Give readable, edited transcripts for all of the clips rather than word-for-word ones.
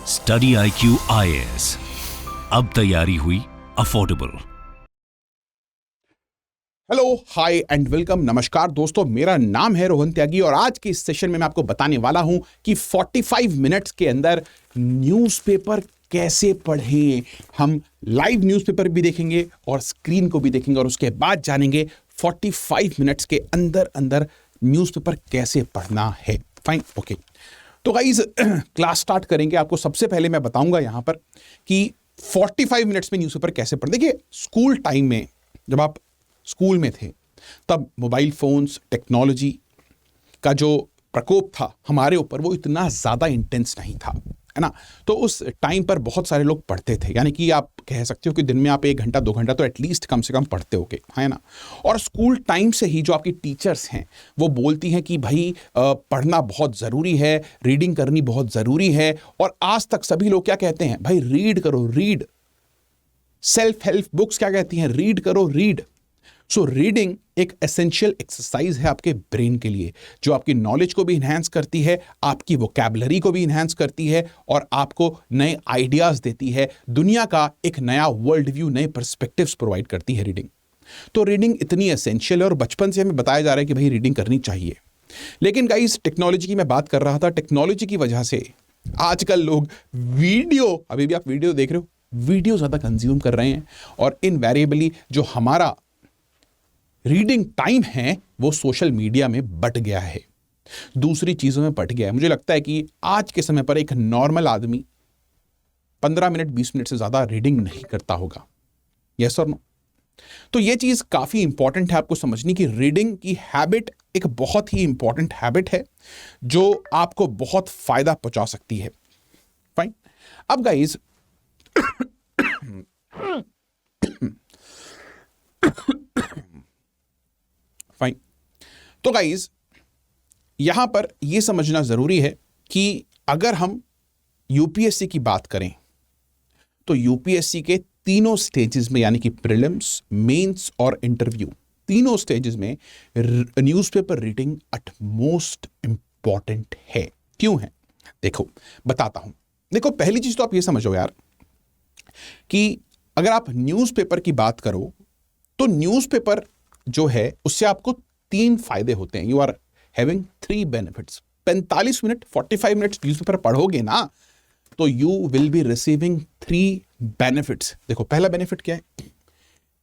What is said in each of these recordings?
Study IQ IAS, अब तैयारी हुई affordable. Hello, hi and welcome. नमस्कार दोस्तों, मेरा नाम है रोहन त्यागी और आज के इस सेशन में मैं आपको बताने वाला हूं कि 45 मिनट्स के अंदर न्यूज़पेपर कैसे पढ़ें। हम लाइव न्यूज़पेपर भी देखेंगे और स्क्रीन को भी देखेंगे और उसके बाद जानेंगे 45 मिनट्स के अंदर अंदर न्यूज़पेपर कैसे पढ़ना है। Fine, okay. तो गाइस, क्लास स्टार्ट करेंगे। आपको सबसे पहले मैं बताऊंगा यहां पर कि 45 मिनट्स में न्यूज़पेपर कैसे पढ़ें। देखिए, स्कूल टाइम में जब आप स्कूल में थे तब मोबाइल फोन्स, टेक्नोलॉजी का जो प्रकोप था हमारे ऊपर, वो इतना ज़्यादा इंटेंस नहीं था, है ना। तो उस टाइम पर बहुत सारे लोग पढ़ते थे, यानी कि आप कह सकते हो कि दिन में आप 1 घंटा 2 घंटा तो एटलीस्ट कम से कम पढ़ते होगे, है ना। और स्कूल टाइम से ही जो आपकी टीचर्स हैं वो बोलती हैं कि भाई पढ़ना बहुत ज़रूरी है, रीडिंग करनी बहुत ज़रूरी है। और आज तक सभी लोग क्या कहते हैं, भाई रीड करो, रीड। सेल्फ हेल्प बुक्स क्या कहती हैं, रीड करो, रीड। सो रीडिंग एक एसेंशियल एक्सरसाइज है आपके ब्रेन के लिए, जो आपकी नॉलेज को भी इन्हांस करती है, आपकी वोकैबुलरी को भी इन्हांस करती है और आपको नए आइडियाज देती है। दुनिया का एक नया वर्ल्ड व्यू, नए पर्सपेक्टिव्स प्रोवाइड करती है रीडिंग। तो रीडिंग इतनी एसेंशियल है और बचपन से हमें बताया जा रहा है कि भाई रीडिंग करनी चाहिए। लेकिन गाइस, टेक्नोलॉजी की मैं बात कर रहा था। टेक्नोलॉजी की वजह से आजकल लोग वीडियो, अभी भी आप वीडियो देख रहे हो, वीडियो ज्यादा कंज्यूम कर रहे हैं और इनवैरिएबली जो हमारा रीडिंग टाइम है वो सोशल मीडिया में बट गया है, दूसरी चीजों में बट गया है। मुझे लगता है कि आज के समय पर एक नॉर्मल आदमी 15 मिनट 20 मिनट से ज्यादा रीडिंग नहीं करता होगा। यस और नो? तो ये चीज काफी इंपॉर्टेंट है आपको समझनी कि रीडिंग की हैबिट एक बहुत ही इंपॉर्टेंट हैबिट है जो आपको बहुत फायदा पहुंचा सकती है। फाइन। अब गाइज, फाइन। तो गाइज, यहां पर यह समझना जरूरी है कि अगर हम यूपीएससी की बात करें तो यूपीएससी के तीनों स्टेजेस में, यानी कि प्रीलिम्स, मेंस और इंटरव्यू, तीनों स्टेजेस में newspaper reading at most important है। क्यों है? देखो, बताता हूं। देखो, पहली चीज तो आप ये समझो यार कि अगर आप न्यूज़पेपर की बात करो तो न्यूज़पेपर जो है उससे आपको 3 फायदे होते हैं। You are having 3 benefits. 45 minute 45 minutes newspaper पढ़ोगे ना तो you will be receiving 3 benefits. देखो, पहला बेनिफिट क्या है?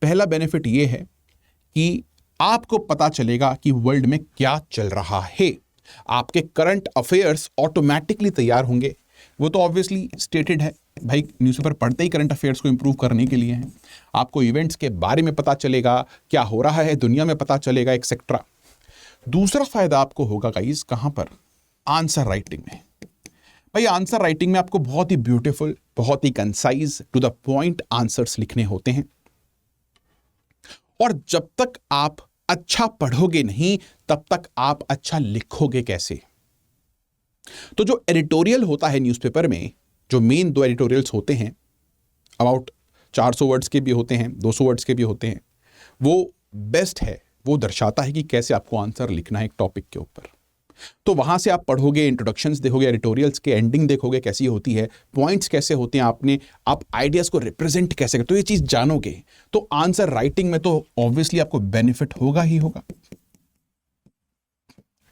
पहला बेनिफिट ये है कि आपको पता चलेगा कि वर्ल्ड में क्या चल रहा है। आपके करंट अफेयर्स ऑटोमेटिकली तैयार होंगे। वो तो ऑब्वियसली स्टेटेड है भाई, न्यूज़पेपर पढ़ते ही करंट अफेयर्स को इंप्रूव करने के लिए हैं। आपको इवेंट्स के बारे में पता चलेगा, क्या हो रहा है दुनिया में पता चलेगा, एक्सेट्रा। दूसरा फायदा आपको होगा गाइस, कहां पर? आंसर राइटिंग में। भाई आंसर राइटिंग में आपको बहुत ही ब्यूटीफुल, बहुत ही concise, to the point answers लिखने होते हैं। और जब तक आप अच्छा पढ़ोगे नहीं तब तक आप अच्छा लिखोगे कैसे? तो जो एडिटोरियल होता है न्यूज़पेपर में, जो मेन 2 एडिटोरियल्स होते हैं, अबाउट 400 वर्ड्स के भी होते हैं, 200 वर्ड्स के भी होते हैं, वो बेस्ट है। वो दर्शाता है कि कैसे आपको आंसर लिखना है एक टॉपिक के ऊपर। तो वहां से आप पढ़ोगे, इंट्रोडक्शंस देखोगे, एडिटोरियल्स के एंडिंग देखोगे कैसी होती है, पॉइंट्स कैसे होते हैं, आप आइडियाज को रिप्रेजेंट कैसे करते हो, ये चीज जानोगे। तो आंसर राइटिंग में तो ऑब्वियसली आपको बेनिफिट होगा ही होगा,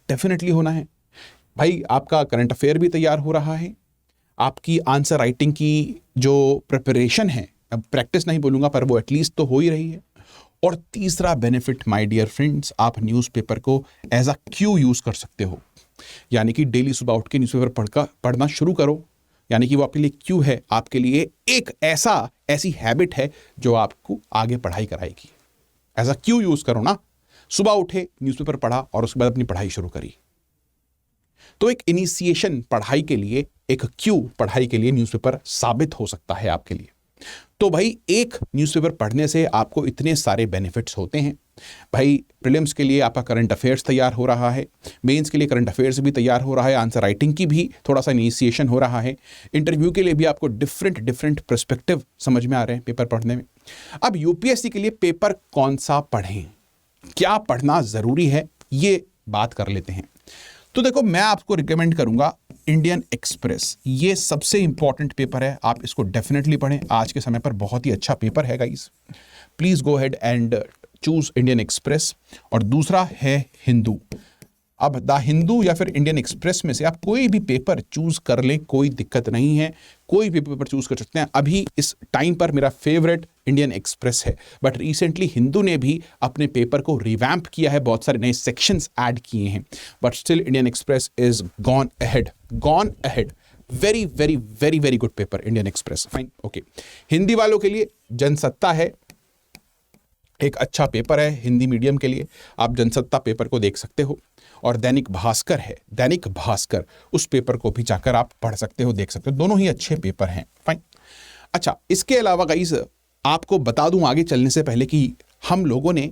डेफिनेटली होना है। भाई आपका करंट अफेयर भी तैयार हो रहा है, आपकी आंसर राइटिंग की जो प्रिपरेशन है, अब प्रैक्टिस नहीं बोलूंगा पर वो एटलीस्ट तो हो ही रही है। और तीसरा बेनिफिट माय डियर फ्रेंड्स, आप न्यूज़पेपर को एज अ क्यू यूज कर सकते हो। यानी कि डेली सुबह उठ के न्यूज़पेपर पढ़ना शुरू करो, यानी कि वो आपके लिए क्यू है, आपके लिए एक ऐसी हैबिट है जो आपको आगे पढ़ाई कराएगी। एज अ क्यू यूज करो ना, सुबह उठे, न्यूज़पेपर पढ़ा और उसके बाद अपनी पढ़ाई शुरू करी। तो एक इनिशिएशन पढ़ाई के लिए, एक क्यू पढ़ाई के लिए न्यूज़पेपर साबित हो सकता है आपके लिए। तो भाई एक न्यूज़पेपर पढ़ने से आपको इतने सारे बेनिफिट्स होते हैं। भाई प्रीलिम्स के लिए आपका करंट अफेयर्स तैयार हो रहा है, मेंस के लिए करंट अफेयर्स भी तैयार हो रहा है, आंसर राइटिंग की भी थोड़ा सा इनिशिएशन हो रहा है, इंटरव्यू के लिए भी आपको डिफरेंट पर्सपेक्टिव समझ में आ रहे हैं पेपर पढ़ने में। अब यूपीएससी के लिए पेपर कौन सा पढ़ें, क्या पढ़ना जरूरी है, ये बात कर लेते हैं। तो देखो, मैं आपको रिकमेंड करूंगा इंडियन एक्सप्रेस, ये सबसे इंपॉर्टेंट पेपर है, आप इसको डेफिनेटली पढ़ें। आज के समय पर बहुत ही अच्छा पेपर है guys, please go ahead and choose Indian express. और दूसरा है हिंदू। अब द हिंदू या फिर इंडियन एक्सप्रेस में से आप कोई भी पेपर चूज कर लें, कोई दिक्कत नहीं है, कोई भी पेपर चूज कर सकते हैं। अभी इस टाइम पर मेरा फेवरेट इंडियन एक्सप्रेस है, बट रिसेंटली हिंदू ने भी अपने पेपर को रिवैम्प किया है, बहुत सारे नए सेक्शंस ऐड किए हैं, but still Indian express is gone ahead. Very very very very good paper Indian express, fine, okay. Hindi वालों के लिए जनसत्ता है, एक अच्छा पेपर है हिंदी मीडियम के लिए, आप जनसत्ता पेपर को देख सकते हो। और दैनिक भास्कर है, दैनिक भास्कर, उस पेपर को भी जाकर आप पढ़ सकते हो, देख सकते हो, दोनों ही अच्छे पेपर हैं, फाइन। अच्छा, इसके अलावा गाइस आपको बता दूं आगे चलने से पहले कि हम लोगों ने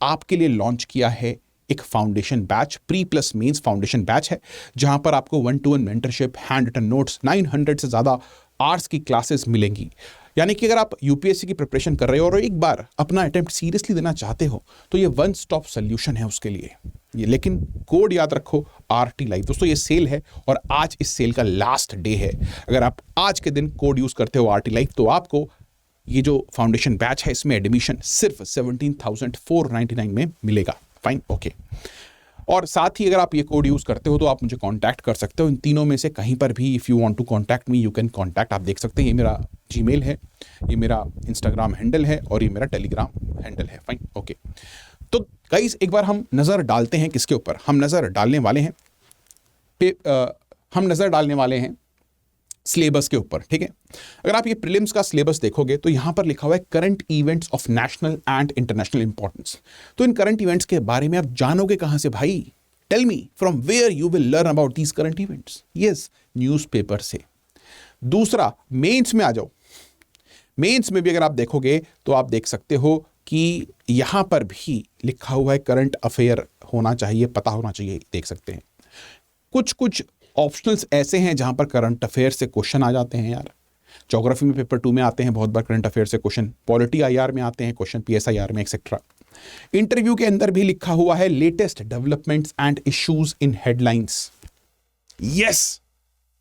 आपके लिए लॉन्च किया है एक foundation batch, pre plus mains foundation batch है, जहां पर आपको 1-to-1 mentorship, hand written notes, 900 से ज्यादा आवर्स की क्लासेस मिलेंगी। यानी कि अगर आप यूपीएससी की प्रिपरेशन कर रहे हो और एक बार अपना अटेम्प्ट सीरियसली देना चाहते हो तो ये वन स्टॉप सोल्यूशन है उसके लिए ये। लेकिन कोड याद रखो, RT लाइव। दोस्तों ये सेल है और आज इस सेल का लास्ट डे है। अगर आप आज के दिन कोड यूज करते हो RT लाइव तो आपको ये जो फाउंडेशन बैच है इसमें एडमिशन सिर्फ 17,499 में मिलेगा, फाइन, ओके। और साथ ही अगर आप ये कोड यूज करते हो तो आप मुझे कांटेक्ट कर सकते हो इन तीनों में से कहीं पर भी। If you want to contact me you can contact. आप देख सकते हैं ये मेरा जीमेल है, ये मेरा इंस्टाग्राम हैंडल है और ये मेरा टेलीग्राम हैंडल है, फाइन, ओके। तो गाइस एक बार हम नजर डालते हैं किसके ऊपर, हम नजर डालने वाले हैं सिलेबस के ऊपर, ठीक है। अगर आप ये प्रीलिम्स का सिलेबस देखोगे तो यहां पर लिखा हुआ है current events of national and international importance. तो इन करंट इवेंट्स के बारे में आप जानोगे कहां से भाई? Tell me from where you will learn about these current events. Yes, newspaper से। दूसरा, मेंस में आ जाओ। मेंस में भी अगर आप देखोगे तो आप देख सकते हो कि यहां पर भी लिखा हुआ है करंट अफेयर होना चाहिए, पता होना चाहिए, देख सकते हैं। कुछ ऑप्शनल्स ऐसे हैं जहां पर करंट अफेयर से क्वेश्चन आ जाते हैं यार। ज्योग्राफी में पेपर 2 में आते हैं बहुत बार करंट अफेयर से क्वेश्चन, पॉलिटी IR में आते हैं क्वेश्चन, PSIR में एक्सेट्रा। इंटरव्यू के अंदर भी लिखा हुआ है latest developments and issues in headlines. Yes,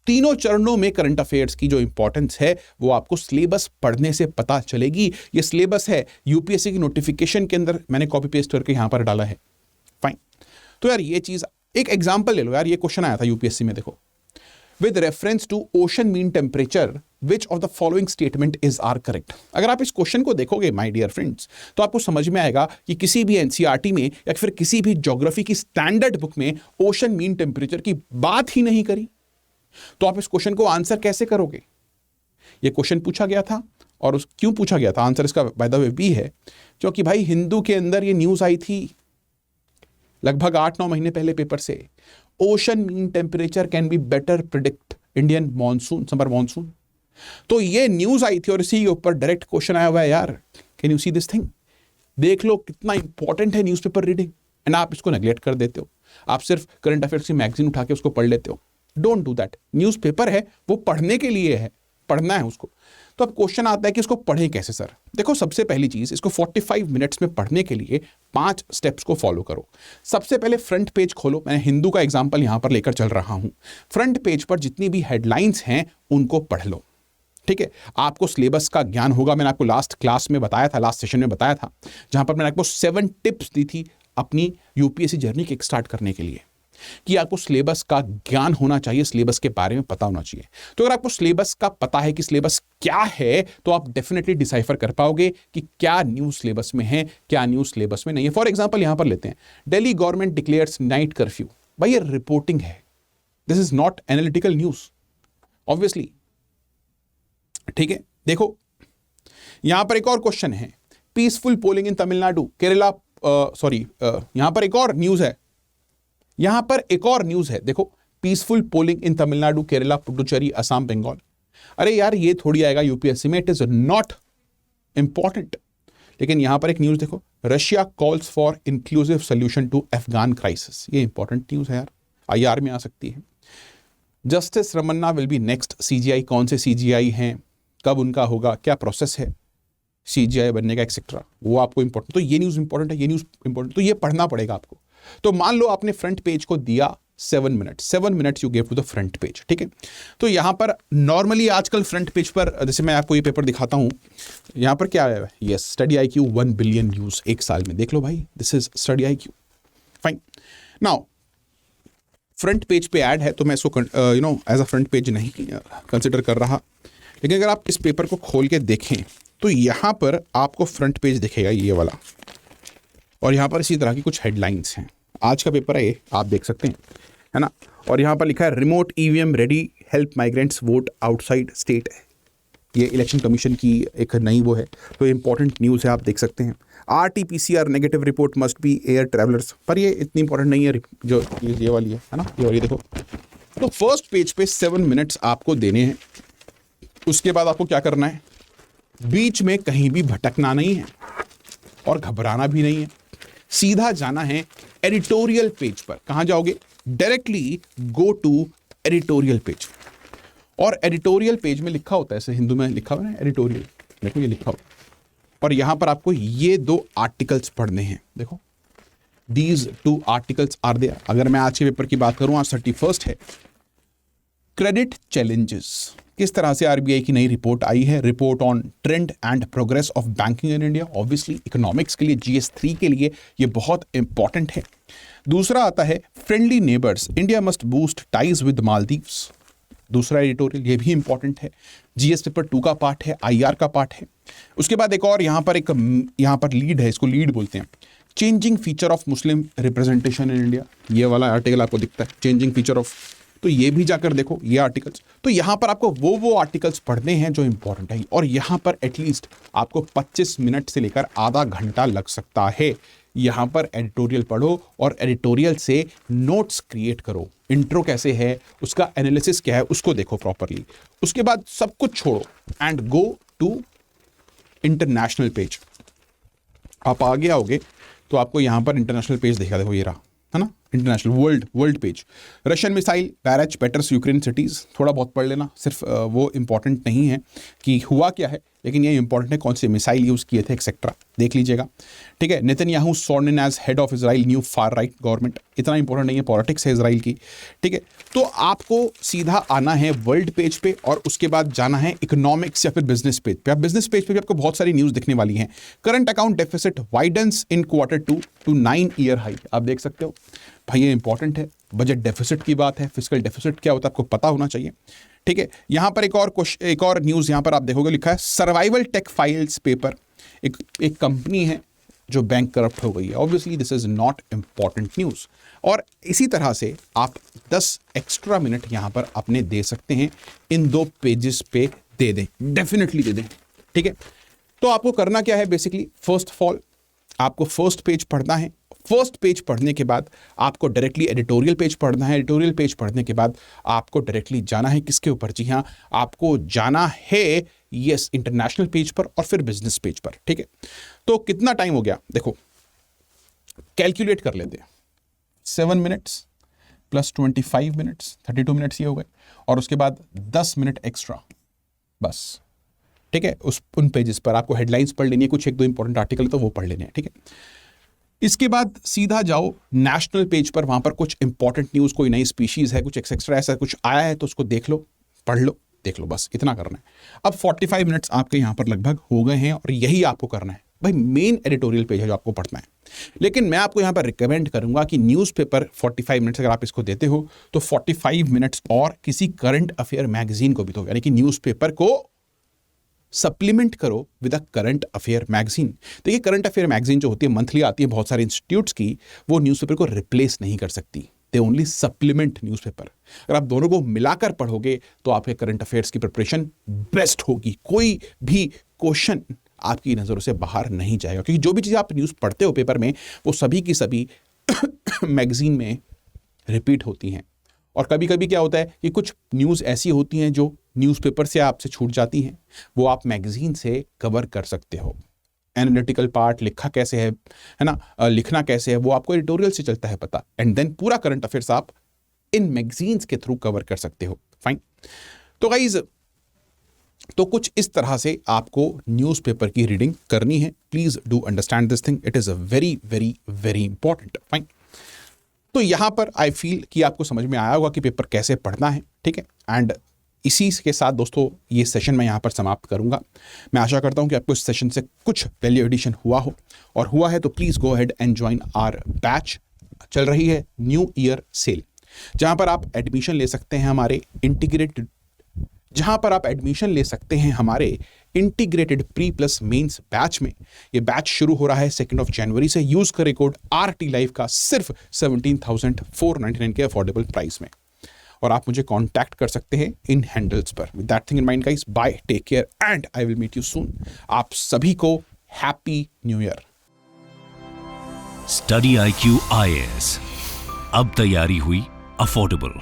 तीनों चरणों में करंट अफेयर्स की जो इंपॉर्टेंस है वो आपको सिलेबस पढ़ने से पता चलेगी। ये सिलेबस है यूपीएससी की नोटिफिकेशन के अंदर मैंने कॉपी पेस्ट करके यहां पर डाला है, फाइन। तो यार ये चीज, एक एग्जांपल ले लो यार, ये क्वेश्चन आया था यूपीएससी में, देखो, with reference to ocean mean temperature which of the following statement is are correct. अगर आप इस क्वेश्चन को देखोगे माय डियर फ्रेंड्स तो आपको समझ में आएगा कि किसी भी एनसीईआरटी में या फिर किसी भी ज्योग्राफी की स्टैंडर्ड बुक में ओशन मीन टेम्परेचर की बात ही नहीं करी। तो आप इस क्वेश्चन को आंसर कैसे करोगे? ये क्वेश्चन पूछा गया था और क्यों पूछा गया था, आंसर इसका बाय द वे बी है, क्योंकि भाई हिंदू के अंदर ये न्यूज आई थी लगभग 8-9 महीने पहले पेपर से। Ocean mean temperature can be better predict Indian monsoon, summer monsoon. तो ये न्यूज आई थी और इसी के ऊपर डायरेक्ट क्वेश्चन आया हुआ है यार। Can you see this thing? देख लो कितना इंपॉर्टेंट है न्यूज़पेपर रीडिंग, एंड आप इसको नेग्लेक्ट कर देते हो। आप सिर्फ करंट अफेयर्स की मैगजीन उठा के उसको पढ़ लेते हो। Don't do that. न्यूज़पेपर है वो पढ़ने के लिए है, पढ़ना है उसको। तो अब क्वेश्चन आता है कि इसको पढ़ें कैसे सर? देखो, सबसे पहली चीज, इसको 45 मिनट्स में पढ़ने के लिए 5 स्टेप्स को फॉलो करो। सबसे पहले फ्रंट पेज खोलो। मैं हिंदू का एग्जांपल यहां पर लेकर चल रहा हूं। फ्रंट पेज पर जितनी भी हेडलाइंस हैं उनको पढ़ लो, ठीक है। आपको सिलेबस का ज्ञान होगा। मैंने आपको लास्ट क्लास में बताया था, लास्ट सेशन में बताया था, जहां पर मैंने आपको 7 टिप्स दी थी अपनी यूपीएससी जर्नी किक स्टार्ट करने के लिए, कि आपको सिलेबस का ज्ञान होना चाहिए, सिलेबस के बारे में पता होना चाहिए। तो अगर आपको सिलेबस का पता है कि सिलेबस क्या है तो आप डेफिनेटली डिसाइफर कर पाओगे कि क्या न्यूज़ सिलेबस में है, क्या न्यूज़ सिलेबस में नहीं है। फॉर एग्जांपल यहां पर लेते हैं, Delhi government declares night curfew. भाई ये रिपोर्टिंग है, this is not analytical news obviously, ठीक है। देखो यहां पर एक और क्वेश्चन है, पीसफुल पोलिंग इन तमिलनाडु केरला, यहां पर एक और न्यूज है, यहां पर एक और न्यूज है, देखो, पीसफुल पोलिंग इन तमिलनाडु केरला पुडुचेरी असम बंगाल। अरे यार ये थोड़ी आएगा यूपीएससी में, इट इज नॉट इंपॉर्टेंट। लेकिन यहां पर एक न्यूज देखो, Russia calls for inclusive solution to Afghan crisis. ये इंपॉर्टेंट न्यूज है यार, IR में आ सकती है। Justice Ramana will be next CGI। कौन से CGI हैं, कब उनका होगा, क्या प्रोसेस है CGI बनने का, एक्सेट्रा, वो आपको इंपॉर्टेंट। तो ये न्यूज इंपॉर्टेंट है, ये न्यूज इंपॉर्टेंट, तो ये पढ़ना पड़ेगा आपको। तो मान लो आपने फ्रंट पेज को दिया, 7 minutes you give to the front page, ठीक है। तो यहाँ पर नॉर्मली आजकल फ्रंट पेज पर, जैसे मैं आपको ये पेपर दिखाता हूँ, यहाँ पर क्या है, yes, study IQ 1 billion views एक साल में, देख लो भाई, this is study IQ, fine. Now front page पे ऐड है तो मैं इसको एज अ फ्रंट पेज नहीं कंसिडर कर रहा, लेकिन अगर आप इस पेपर को खोल के देखें तो यहाँ पर आपको फ्रंट पेज दिखेगा ये वाला, और यहाँ पर इसी तरह की कुछ हेडलाइंस हैं। आज का पेपर है ये, आप देख सकते हैं, है ना। और यहाँ पर लिखा है remote EVM ready, help migrants vote outside state. ये इलेक्शन कमीशन की एक नई वो है, तो इंपॉर्टेंट न्यूज़ है, आप देख सकते हैं। RT-PCR negative report must be air travellers, पर ये इतनी इंपॉर्टेंट नहीं है, जो ये वाली है ना, ये वाली देखो। तो फर्स्ट पेज पे 7 मिनट्स आपको देने हैं। उसके बाद आपको क्या करना है, बीच में कहीं भी भटकना नहीं है और घबराना भी नहीं है, सीधा जाना है एडिटोरियल पेज पर। कहां जाओगे, directly go to editorial page. और एडिटोरियल पेज में लिखा होता है, ऐसे हिंदू में लिखा हुआ है एडिटोरियल, देखो ये लिखा हुआ, और यहां पर आपको ये 2 आर्टिकल्स पढ़ने हैं। देखो दीज 2 आर्टिकल्स आर देयर। अगर मैं आज के पेपर की बात करूं, आज 31 है, क्रेडिट चैलेंजेस, किस तरह से RBI की नई रिपोर्ट आई है, report on trend and progress of banking in India. Obviously economics के लिए, GS3 के लिए ये बहुत इंपॉर्टेंट है। दूसरा आता है friendly neighbours, India must boost ties with Maldives, दूसरा एडिटोरियल, ये भी इंपॉर्टेंट है, GS पेपर 2 का पार्ट है, IR का पार्ट है। उसके बाद एक और यहाँ पर लीड है, इसको लीड बोलते हैं, changing feature of Muslim representation in India, ये वाला आर्टिकल आपको दिखता है, चेंजिंग फीचर ऑफ, तो ये भी जाकर देखो ये आर्टिकल्स। तो यहाँ पर आपको वो आर्टिकल्स पढ़ने हैं जो इंपॉर्टेंट है, और यहाँ पर एटलीस्ट आपको 25 मिनट से लेकर आधा घंटा लग सकता है। यहाँ पर एडिटोरियल पढ़ो और एडिटोरियल से नोट्स क्रिएट करो, इंट्रो कैसे है, उसका एनालिसिस क्या है, उसको देखो प्रॉपरली। उसके बाद सब कुछ छोड़ो and go to international page. आप आगे आओगे तो आपको यहाँ पर इंटरनेशनल पेज दिखा, देखो ये रहा, है ना, international world page. Russian missile barrage batters Ukraine cities, थोड़ा बहुत पढ़ लेना, सिर्फ वो इंपॉर्टेंट नहीं है कि हुआ क्या है, लेकिन ये इंपॉर्टेंट है कौन से मिसाइल यूज किए थे एक्सेट्रा, देख लीजिएगा, ठीक है। Netanyahu sworn in as head of Israel new far right government, इतना इंपॉर्टेंट नहीं है, पॉलिटिक्स है इजराइल की, ठीक है। तो आपको सीधा आना है वर्ल्ड पेज पे, और उसके बाद जाना है इकोनॉमिक्स या फिर बिजनेस पेज पे। आप बिजनेस पेज पे भी आपको बहुत सारी न्यूज दिखने वाली हैं। Current account deficit widens in Q2 to 9 year high, आप देख सकते हो भाई, ये इंपॉर्टेंट है। बजट डेफिसिट की बात है, फिस्कल डेफिसिट क्या होता है आपको पता होना चाहिए, ठीक है। यहां पर एक और न्यूज यहां पर आप देखोगे, लिखा है सर्वाइवल टेक फाइल्स पेपर, एक कंपनी है जो बैंक करप्ट हो गई है। Obviously this is not important news, और इसी तरह से आप 10 एक्स्ट्रा मिनट यहां पर अपने दे सकते हैं, इन 2 पेजेस पे दे दें, डेफिनेटली दे दें, ठीक है। तो आपको करना क्या है, बेसिकली फर्स्ट ऑफ ऑल आपको फर्स्ट पेज पढ़ना है। फर्स्ट पेज पढ़ने के बाद आपको डायरेक्टली एडिटोरियल पेज पढ़ना है। एडिटोरियल पेज पढ़ने के बाद आपको डायरेक्टली जाना है किसके ऊपर, जी हाँ, आपको जाना है यस इंटरनेशनल पेज पर और फिर बिजनेस पेज पर, ठीक है। तो कितना टाइम हो गया, देखो कैलकुलेट कर लेते हैं, 7 मिनट्स प्लस 25 मिनट्स 32 मिनट्स ये हो गए, और उसके बाद 10 मिनट एक्स्ट्रा बस, ठीक है। उन पेजेस पर आपको हेडलाइंस पढ़ लेनी है, कुछ 1-2 इंपॉर्टेंट आर्टिकल तो वो पढ़ लेने हैं, ठीक है। इसके बाद सीधा जाओ नेशनल पेज पर, वहां पर कुछ इंपॉर्टेंट न्यूज़, कोई नई स्पीशीज है, कुछ एक्सेट्रा ऐसा कुछ आया है तो उसको देख लो, पढ़ लो, देख लो, बस इतना करना है। अब 45 मिनट्स आपके यहाँ पर लगभग हो गए हैं, और यही आपको करना है भाई, मेन एडिटोरियल पेज है जो आपको पढ़ना है। लेकिन मैं आपको यहाँ पर रिकमेंड करूंगा कि न्यूज़पेपर 45 मिनट्स अगर आप इसको देते हो तो 45 मिनट्स और किसी करंट अफेयर मैगजीन को भी दो, यानी कि न्यूज़पेपर को सप्लीमेंट करो with a current affair magazine. देखिए करंट अफेयर मैगजीन जो होती है मंथली आती है बहुत सारे इंस्टीट्यूट्स की, वो न्यूज़पेपर को रिप्लेस नहीं कर सकती, दे ओनली सप्लीमेंट न्यूज़पेपर। अगर आप दोनों को मिलाकर पढ़ोगे तो आपके करंट अफेयर्स की प्रिपरेशन बेस्ट होगी, कोई भी क्वेश्चन आपकी नज़रों से बाहर नहीं जाएगा, क्योंकि जो भी चीज़ आप न्यूज़ पढ़ते हो पेपर में वो सभी की सभी मैगजीन में रिपीट होती हैं। और कभी कभी क्या होता है कि कुछ न्यूज़ ऐसी होती हैं जो न्यूज़पेपर से आपसे छूट जाती हैं, वो आप मैगजीन से कवर कर सकते हो। एनालिटिकल पार्ट लिखा कैसे है ना, लिखना कैसे है वो आपको एडिटोरियल से चलता है पता, एंड देन पूरा करंट अफेयर्स आप इन मैगजीन्स के थ्रू कवर कर सकते हो। फाइन। तो गाइज, तो कुछ इस तरह से आपको न्यूज़पेपर की रीडिंग करनी है। Please do understand this thing, it is a very very very important. Fine. तो यहाँ पर आई फील कि आपको समझ में आया होगा कि पेपर कैसे पढ़ना है, ठीक है। एंड इसी के साथ दोस्तों ये सेशन मैं यहाँ पर समाप्त करूँगा। मैं आशा करता हूँ कि आपको इस सेशन से कुछ वैल्यू एडिशन हुआ हो, और हुआ है तो please go ahead and join our batch. चल रही है न्यू ईयर सेल, जहाँ पर आप एडमिशन ले सकते हैं हमारे integrated pre plus mains batch में। ये बैच शुरू हो रहा है 2 जनवरी से। यूज करें कोड RT Live का सिर्फ 17,499 के अफोर्डेबल प्राइस में, और आप मुझे कांटेक्ट कर सकते हैं इन हैंडल्स पर। With that thing in mind guys, bye, take care and I will meet you soon. आप सभी को happy new year. Study IQ IAS, अब तैयारी हुई अफोर्डेबल।